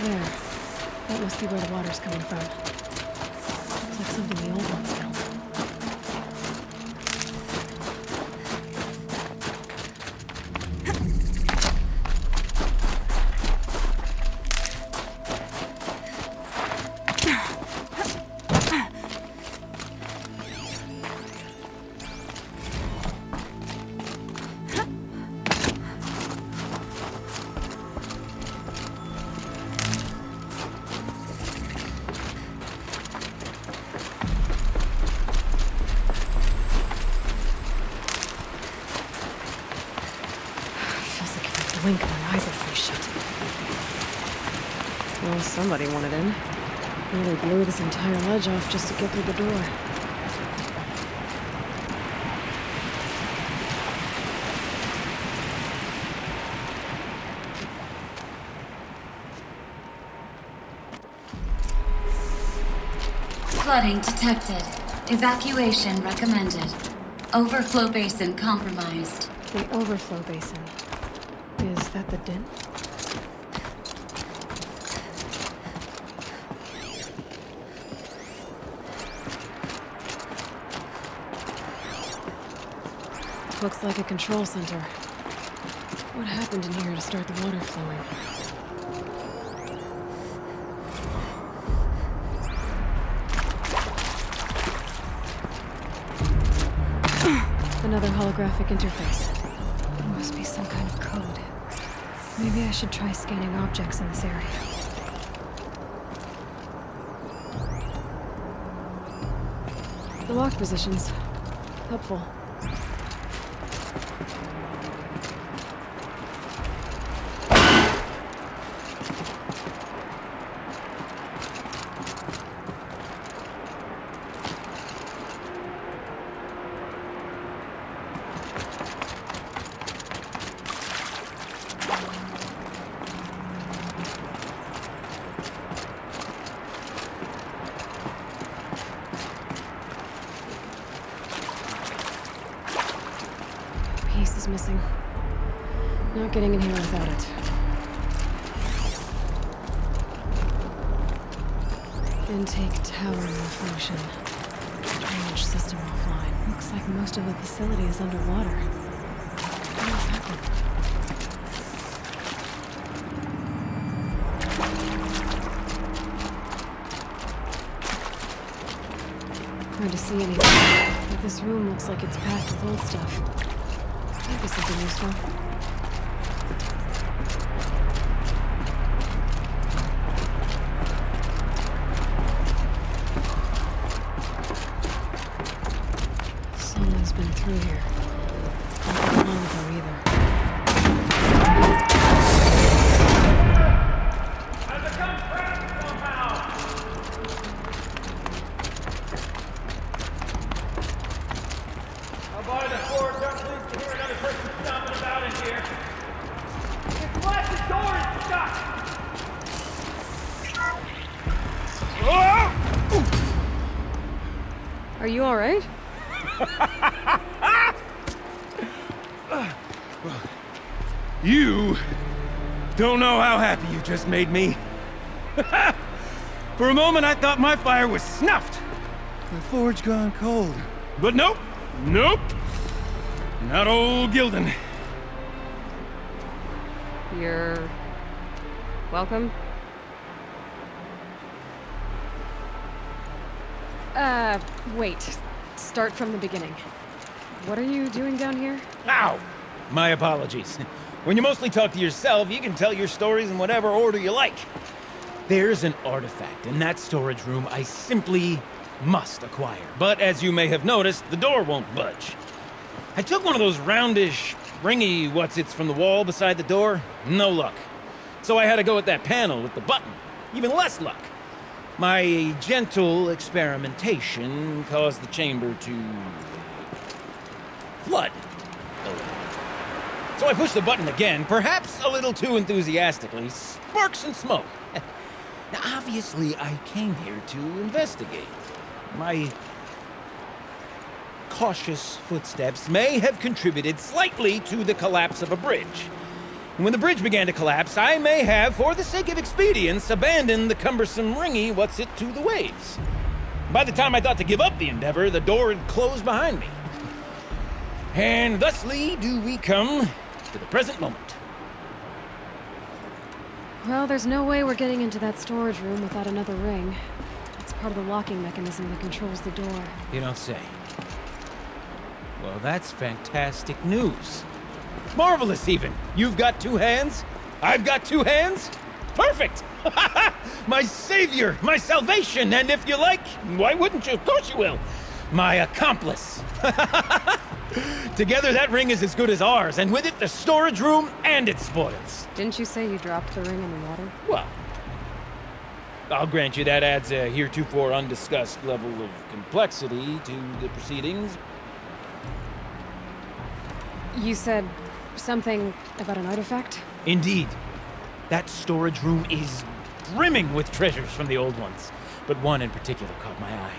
There. That must be where the water's coming from. Looks like something the old ones built. Blink, my eyes will freeze shut. Well, somebody wanted in. Nearly blew this entire ledge off just to get through the door. Flooding detected. Evacuation recommended. Overflow basin compromised. The overflow basin. Is that the den? Looks like a control center. What happened in here to start the water flowing? Another holographic interface. There must be some kind of code. Maybe I should try scanning objects in this area. The lock positions. Helpful. Piece is missing. Not getting in here without it. Intake tower malfunction. Drainage system offline. Looks like most of the facility is underwater. What has happened? Hard to see anything, but this room looks like it's packed with old stuff. Maybe something useful. Someone's been through here. Not long ago either. Has become trapped somehow! I'll buy the floor. Don't please to hear another person stomping about in here. The glass door is stuck! Are you alright? You don't know how happy you just made me. For a moment, I thought my fire was snuffed. The forge gone cold. But nope. Nope. Not old Gildan. You're... welcome? Wait. Start from the beginning. What are you doing down here? Ow! My apologies. When you mostly talk to yourself, you can tell your stories in whatever order you like. There's an artifact in that storage room I simply must acquire. But as you may have noticed, the door won't budge. I took one of those roundish, ringy what's-its from the wall beside the door. No luck. So I had to go with that panel with the button. Even less luck. My gentle experimentation caused the chamber to... flood. So I pushed the button again, perhaps a little too enthusiastically. Sparks and smoke. Now, obviously, I came here to investigate. My cautious footsteps may have contributed slightly to the collapse of a bridge. And when the bridge began to collapse, I may have, for the sake of expedience, abandoned the cumbersome ringy what's it to the waves. By the time I thought to give up the endeavor, the door had closed behind me. And thusly do we come to the present moment. Well, there's no way we're getting into that storage room without another ring. It's part of the locking mechanism that controls the door. You don't say. Well, that's fantastic news. Marvelous, even. You've got two hands. I've got two hands. Perfect! My savior, my salvation, and if you like, why wouldn't you? Of course you will. My accomplice. Together, that ring is as good as ours, and with it, the storage room and its spoils. Didn't you say you dropped the ring in the water? Well, I'll grant you that adds a heretofore undiscussed level of complexity to the proceedings. You said something about an artifact? Indeed. That storage room is brimming with treasures from the old ones, but one in particular caught my eye.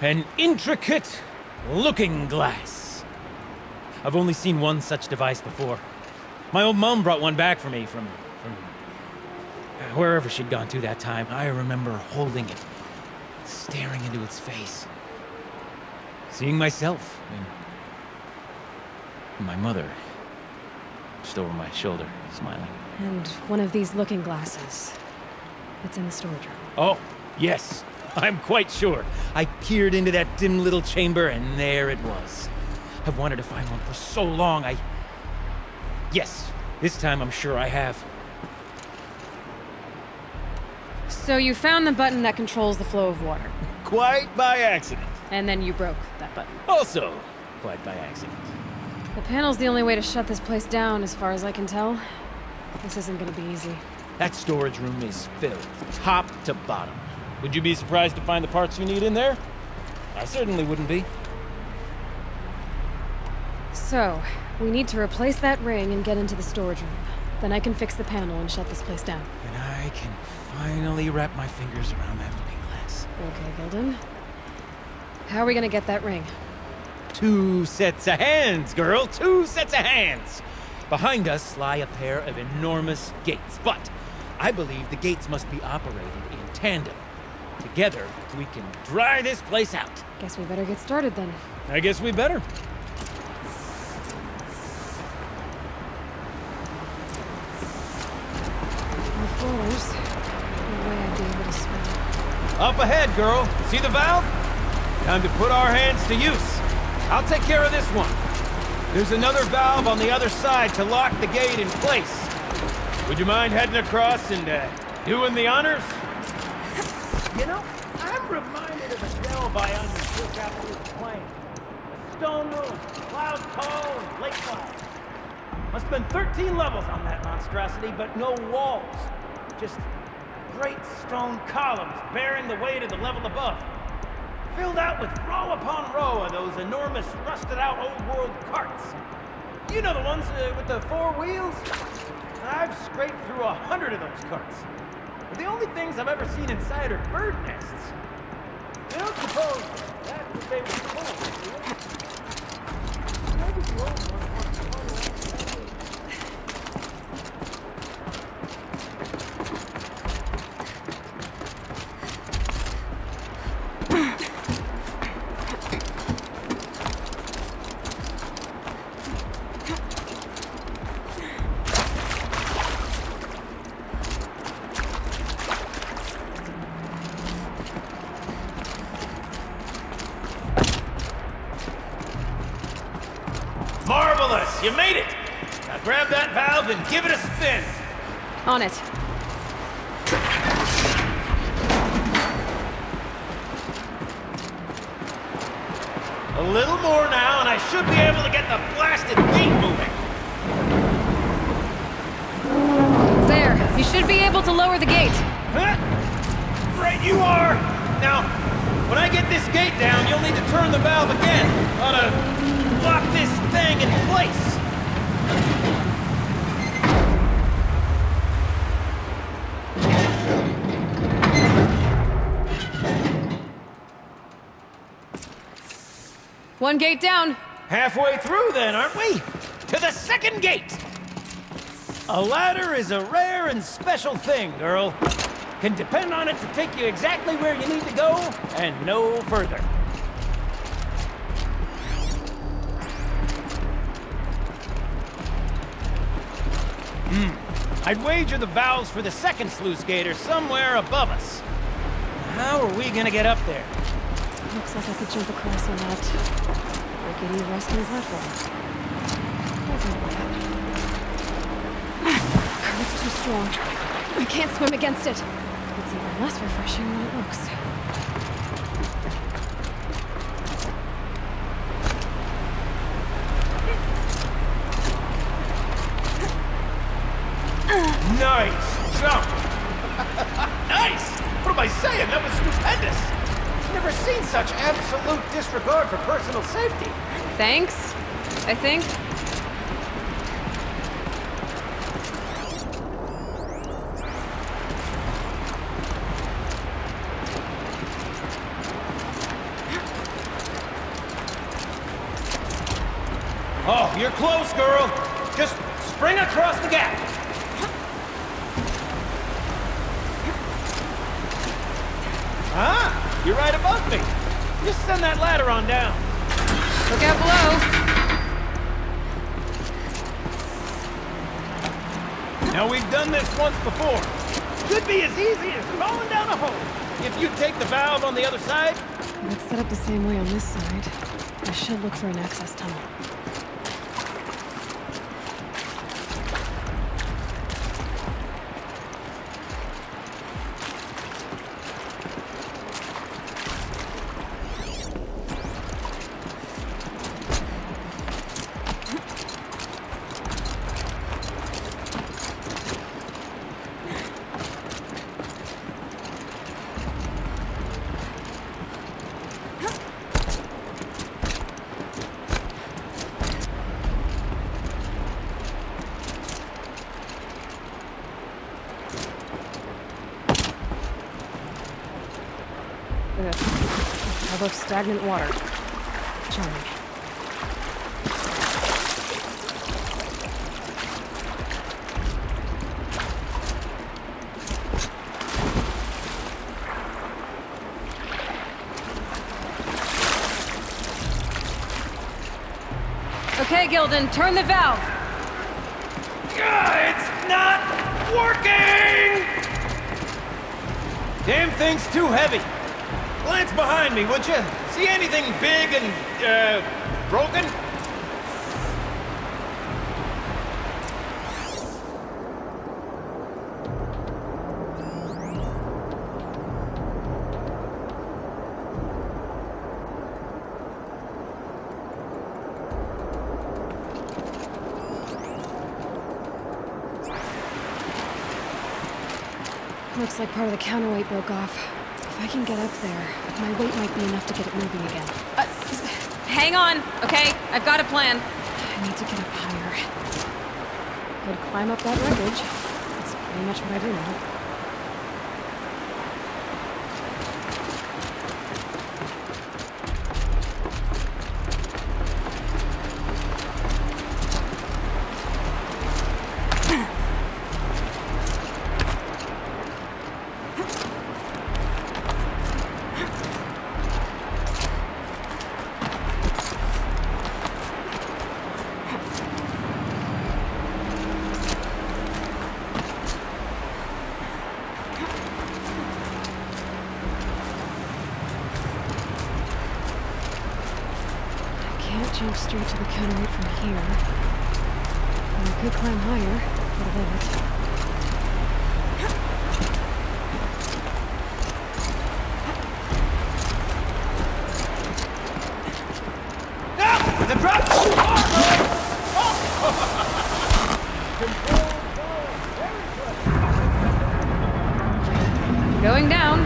An intricate looking glass. I've only seen one such device before. My old mom brought one back for me from wherever she'd gone to that time. I remember holding it, staring into its face, seeing myself and my mother just over my shoulder, smiling. And one of these looking glasses. It's in the storage room. Oh, yes. I'm quite sure. I peered into that dim little chamber, and there it was. I've wanted to find one for so long, Yes, this time I'm sure I have. So you found the button that controls the flow of water. Quite by accident. And then you broke that button. Also, quite by accident. The panel's the only way to shut this place down, as far as I can tell. This isn't gonna be easy. That storage room is filled, top to bottom. Would you be surprised to find the parts you need in there? I certainly wouldn't be. So, we need to replace that ring and get into the storage room. Then I can fix the panel and shut this place down. And I can finally wrap my fingers around that looking glass. Okay, Gilden. How are we gonna get that ring? 2 sets of hands, girl! 2 sets of hands! Behind us lie a pair of enormous gates, but I believe the gates must be operated in tandem. Together, we can dry this place out. Guess we better get started then. I guess we better. No floors. No way I'd be able to swim. Up ahead, girl. See the valve? Time to put our hands to use. I'll take care of this one. There's another valve on the other side to lock the gate in place. Would you mind heading across and doing the honors? You know, I'm reminded of a delve I undertook after this plane. A stone room, clouds tall and lake clouds. Must have been 13 levels on that monstrosity, but no walls. Just great stone columns bearing the weight of the level above. Filled out with row upon row of those enormous rusted-out old-world carts. You know the ones with the 4 wheels? I've scraped through 100 of those carts. But the only things I've ever seen inside are bird nests. You don't suppose that's what they were told, do you? Maybe the old one wants to run around. Marvelous! You made it! Now grab that valve and give it a spin! On it. A little more now, and I should be able to get the blasted gate moving! There. You should be able to lower the gate. Huh? Right you are! Now, when I get this gate down, you'll need to turn the valve again. Ought to lock this thing in place. One gate down. Halfway through then, aren't we? To the second gate! A ladder is a rare and special thing, girl. Can depend on it to take you exactly where you need to go, and no further. I'd wager the valves for the second sluice gate are somewhere above us. How are we gonna get up there? Looks like I could jump across on that rickety resting platform. Current's too strong. I can't swim against it. It's even less refreshing than it looks. Nice jump! Nice! What am I saying? That was stupendous! I've never seen such absolute disregard for personal safety. Thanks, I think. Oh, you're close, girl. Just spring across the gap. Ah, you're right above me. Just send that ladder on down. Look out below. Now, we've done this once before. Could be as easy as falling down a hole. If you take the valve on the other side. Let's set up the same way on this side. I should look for an access tunnel. Tub of stagnant water. Charming. Okay, Gildan, turn the valve. It's not working! Damn thing's too heavy. Glance behind me, would you? See anything big and, broken? Looks like part of the counterweight broke off. If I can get up there, my weight might be enough to get it moving again. Hang on, okay? I've got a plan. I need to get up higher. Could climb up that wreckage. That's pretty much what I do now. Jump straight to the counterweight from here. And I could climb higher, but I won't. Ah! The drop! Oh! Going down.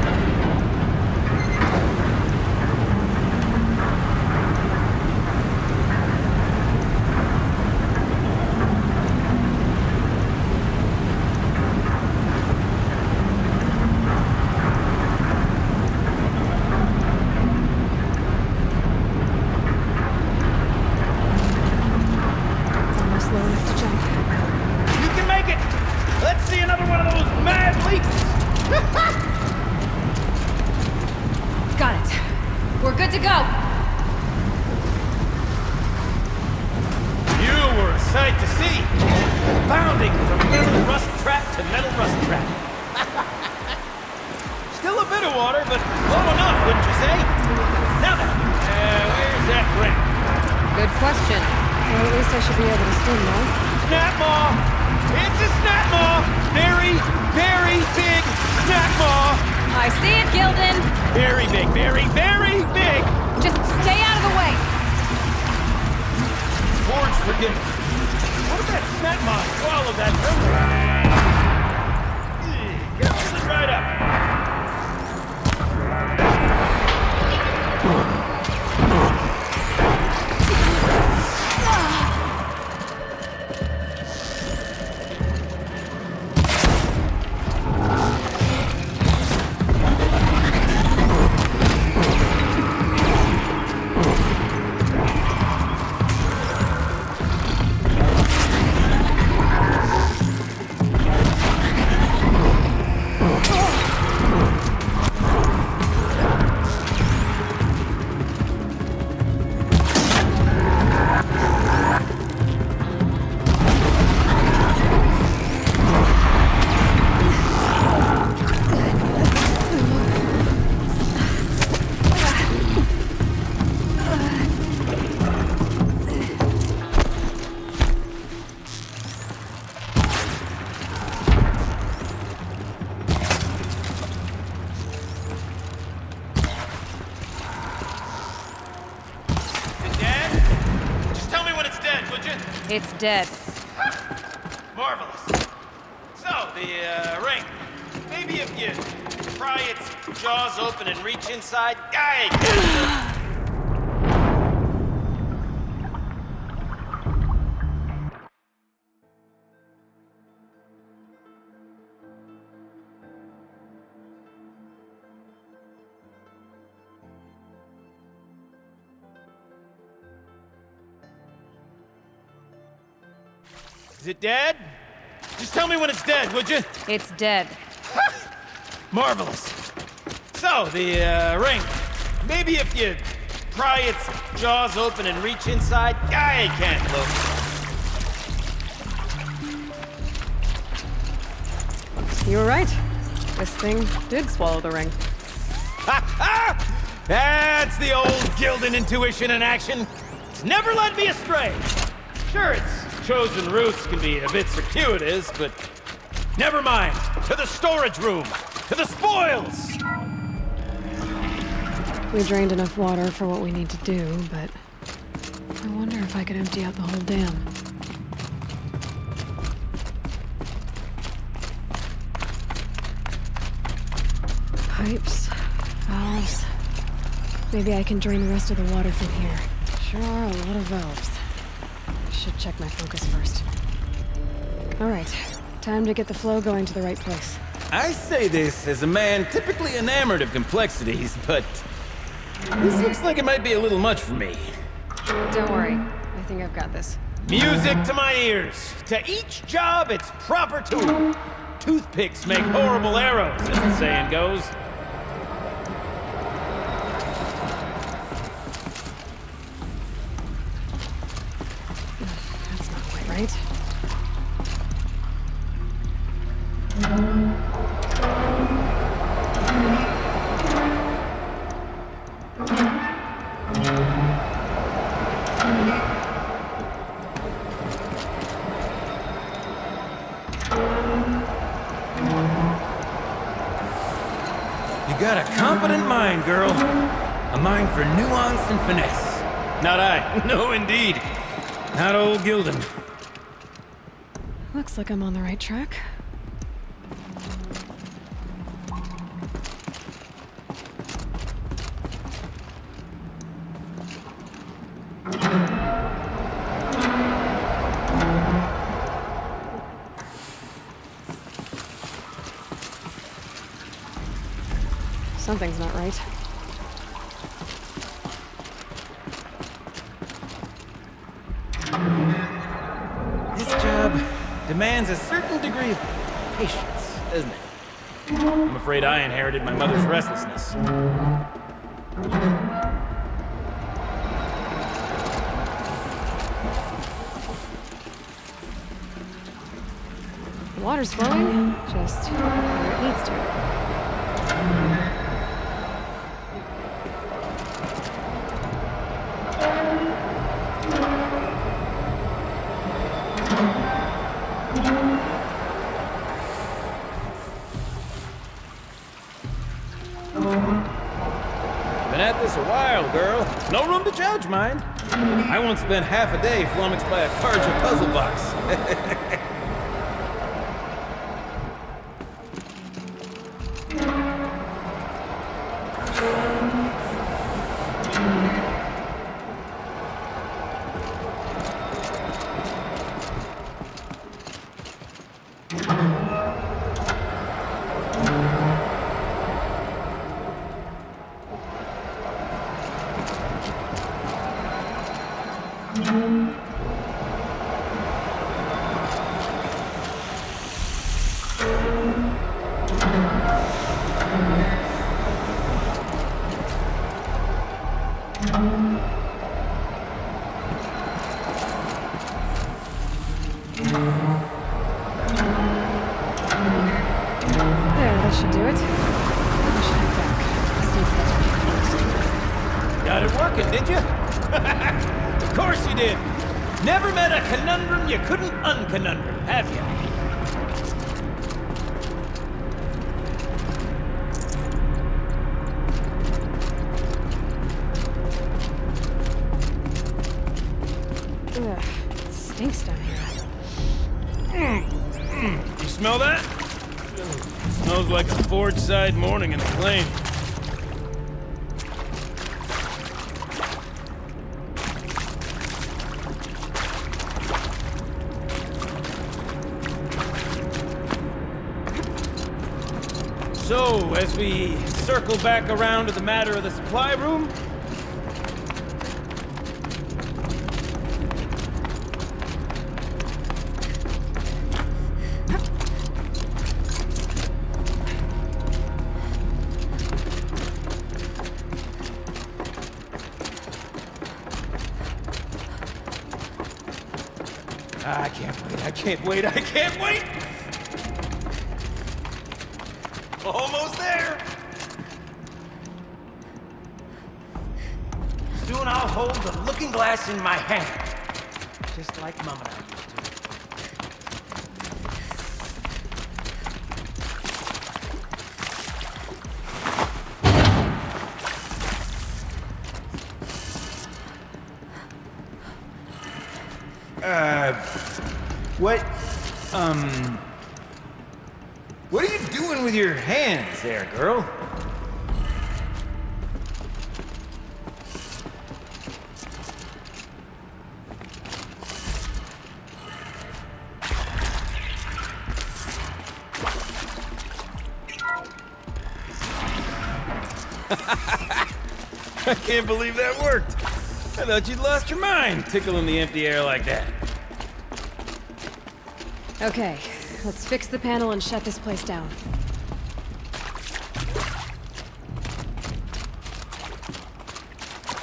You can make it! water, but low enough, wouldn't you say? Now then, where's that ring? Good question. Well, at least I should be able to swim, no? Snap maw! It's a snap maw! Very, very big snap maw! I see it, Gildan. Very big, very, very big! Just stay out of the way. Forge forgiveness. What if that snap maw swallowed that ring? Hold it right up. It's dead. Marvelous. So, the ring. Maybe if you pry its jaws open and reach inside. Is it dead? Just tell me when it's dead, would you? It's dead. Marvelous. So, the ring. Maybe if you pry its jaws open and reach inside. I can't look. You were right. This thing did swallow the ring. Ha ha! That's the old Gildan intuition in action. It's never led me astray. Sure, its chosen routes can be a bit circuitous, but never mind. To the storage room! To the spoils! We drained enough water for what we need to do, but I wonder if I could empty out the whole dam. Pipes, valves. Maybe I can drain the rest of the water from here. Sure are a lot of valves. Should check my focus first. All right, time to get the flow going to the right place. I say this as a man typically enamored of complexities, but this looks like it might be a little much for me. Don't worry, I think I've got this. Music to my ears. To each job, its proper tool. Toothpicks make horrible arrows, as the saying goes. That's not quite right. You got a competent mind, girl. A mind for nuance and finesse. Not I. No, indeed. Not old Gildan. Looks like I'm on the right track. Something's not right. This job demands a certain degree of patience, doesn't it? I'm afraid I inherited my mother's restlessness. The water's flowing, just where it needs to. Been at this a while, girl. No room to judge, mind. I once spent half a day flummoxed by a Karja puzzle box. There, that should do it. I should head back. See if that's Got it working, did you? Of course you did. Never met a conundrum you couldn't unconundrum, have you? Ugh, it stinks down here. You smell that? Smells like a forge side morning in a claim. So, as we circle back around to the matter of the supply room, I can't wait, I can't wait, I can't wait! Almost there! Soon I'll hold the looking glass in my hand. Just like Mom and I used to. What are you doing with your hands there, girl? I can't believe that worked. I thought you'd lost your mind, tickling the empty air like that. Okay, let's fix the panel and shut this place down.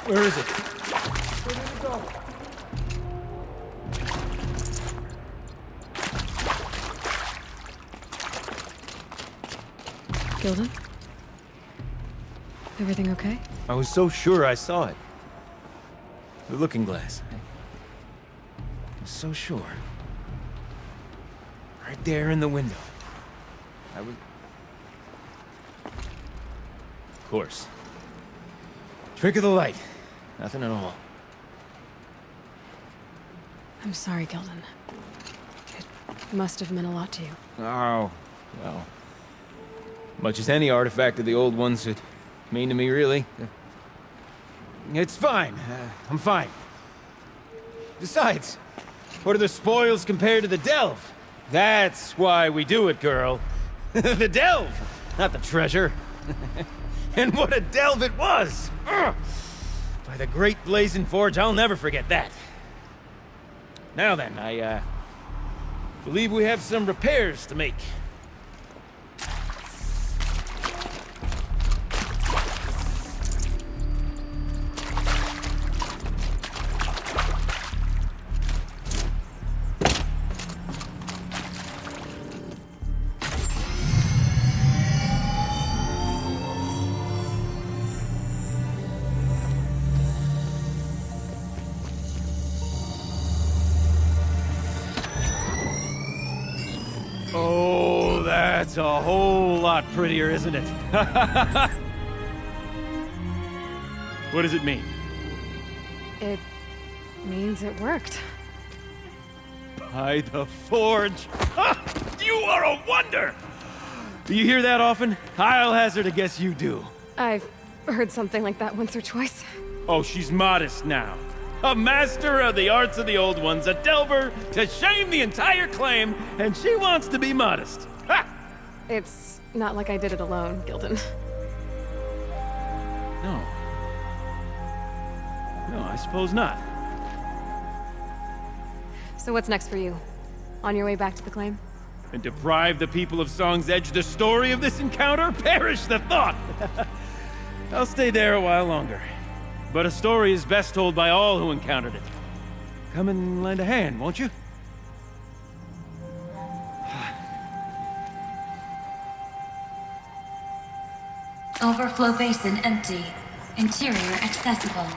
Where is it? Where did it go? Gilden? Everything okay? I was so sure I saw it. The looking glass. I was so sure. Right there in the window. I was... Of course. Trick of the light. Nothing at all. I'm sorry, Gilden. It must have meant a lot to you. Oh, well. Much as any artifact of the old ones would mean to me, really. It's fine. I'm fine. Besides, what are the spoils compared to the delve? That's why we do it, girl. The delve, not the treasure. And what a delve it was! Ugh. By the great Blazing Forge, I'll never forget that. Now then, I believe we have some repairs to make. Oh, that's a whole lot prettier, isn't it? What does it mean? It means it worked. By the Forge! Ha! You are a wonder! Do you hear that often? I'll hazard a guess you do. I've heard something like that once or twice. Oh, she's modest now. A master of the arts of the old ones, a delver to shame the entire claim, and she wants to be modest. Ha! It's not like I did it alone, Gildan. No. No, I suppose not. So what's next for you? On your way back to the claim? And deprive the people of Song's Edge the story of this encounter? Perish the thought! I'll stay there a while longer. But a story is best told by all who encountered it. Come and lend a hand, won't you? Overflow basin empty. Interior accessible.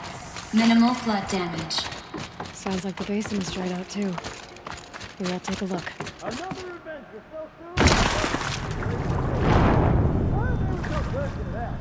Minimal flood damage. Sounds like the basin is dried out too. We will take a look. Another adventure so soon! Oh, they were so good to that.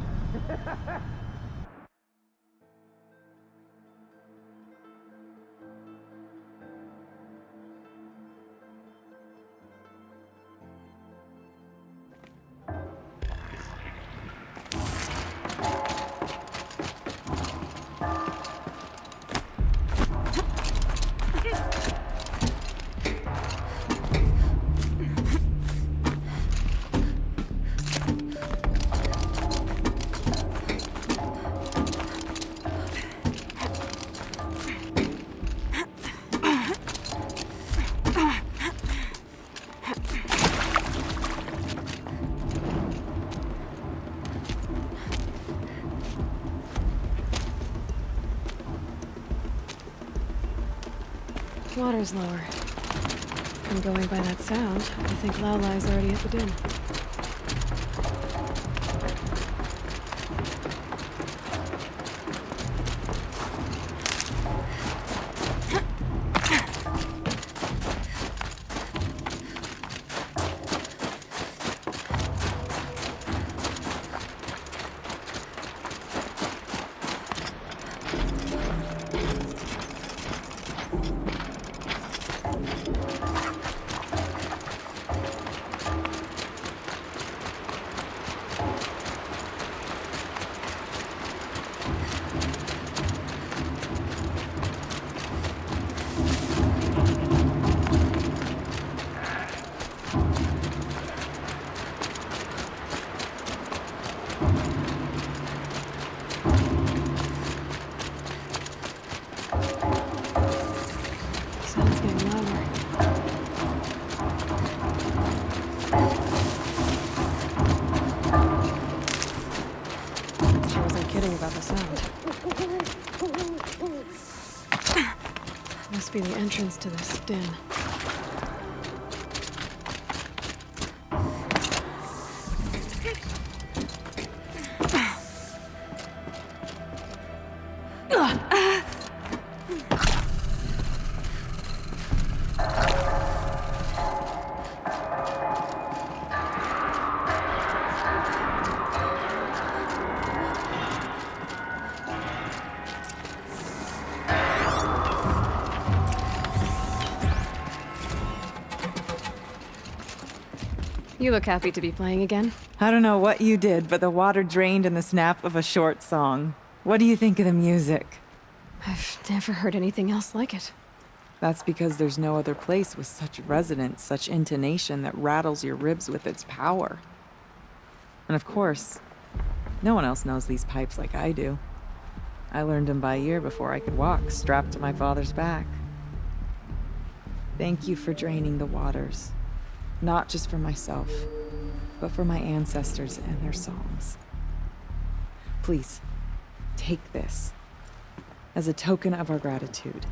Water's lower. And going by that sound, I think Laolai's already at the den. Sound's getting louder. She wasn't kidding about the sound. Must be the entrance to this den. You look happy to be playing again. I don't know what you did, but the water drained in the snap of a short song. What do you think of the music? I've never heard anything else like it. That's because there's no other place with such resonance, such intonation that rattles your ribs with its power. And of course, no one else knows these pipes like I do. I learned them by ear before I could walk, strapped to my father's back. Thank you for draining the waters. Not just for myself, but for my ancestors and their songs. Please, take this as a token of our gratitude.